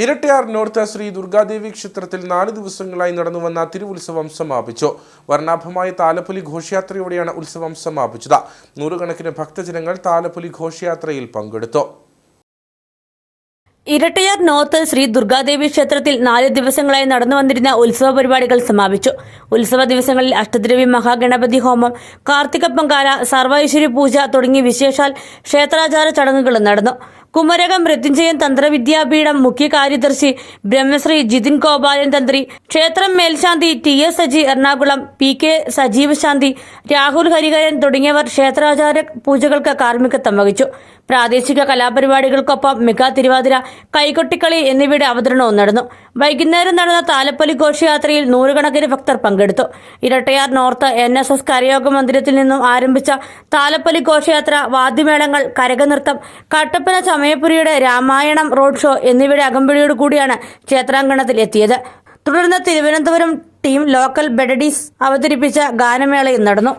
Irattayar north Shri Durgadevi ക്ഷേത്രത്തിൽ 4 ദിവസങ്ങളായി നടന്നുവന്ന തിരുവുത്സവം സമാപിച്ചു. വർണ്ണാഭമായ താലപ്പൊലി ഘോഷയാത്രയോടെയാണ് ഉത്സവം സമാപിച്ചത്. നൂറുകണക്കിന് ഭക്തജനങ്ങൾ താലപ്പൊലി ഘോഷയാത്രയിൽ പങ്കെടുത്തു. ഇരട്ടയാർ നോർത്ത് ശ്രീ ദുർഗാദേവി ക്ഷേത്രത്തിൽ 4 ദിവസങ്ങളായി നടന്നുവന്നിരുന്ന ഉത്സവ പരിപാടികൾ സമാപിച്ചു. ഉത്സവ ദിവസങ്ങളിൽ അഷ്ടദ്രവ്യ മഹാഗണപതി ഹോമം, കാർത്തിക പൊങ്കാല, സർവൈശ്വര്യ പൂജ തുടങ്ങിയ വിശേഷാൽ ക്ഷേത്രാചാര ചടങ്ങുകളും നടന്നു. കുമരകം മൃത്യുഞ്ജയൻ തന്ത്രവിദ്യാപീഠം മുഖ്യ കാര്യദർശി ബ്രഹ്മശ്രീ ജിതിൻ ഗോപാലൻ തന്ത്രി, ക്ഷേത്രം മേൽശാന്തി TS സജി എറണാകുളം, PK സജീവ ശാന്തി, രാഹുൽ ഹരിഹരൻ തുടങ്ങിയവർ ക്ഷേത്രാചാര പൂജകൾക്ക് കാർമ്മികത്വം വഹിച്ചു. പ്രാദേശിക കലാപരിപാടികൾക്കൊപ്പം മെഗാ തിരുവാതിര, കൈകൊട്ടിക്കളി എന്നിവയുടെ അവതരണവും നടന്നു. വൈകുന്നേരം നടന്ന താലപ്പൊലി ഘോഷയാത്രയിൽ നൂറുകണക്കിന് ഭക്തർ പങ്കെടുത്തു. ഇരട്ടയാർ നോർത്ത് NSS കരയോഗ മന്ദിരത്തിൽ നിന്നും ആരംഭിച്ച താലപ്പൊലി ഘോഷയാത്ര വാദ്യമേളങ്ങൾ, കരകനൃത്തം, കട്ടപ്പന സമയപുരിയുടെ രാമായണം റോഡ് ഷോ എന്നിവയുടെ അകമ്പടിയോട് കൂടിയാണ് ക്ഷേത്രാങ്കണത്തിൽ എത്തിയത്. തുടർന്ന് തിരുവനന്തപുരം ടീം ലോക്കൽ ബെഡഡീസ് അവതരിപ്പിച്ച ഗാനമേളയും നടന്നു.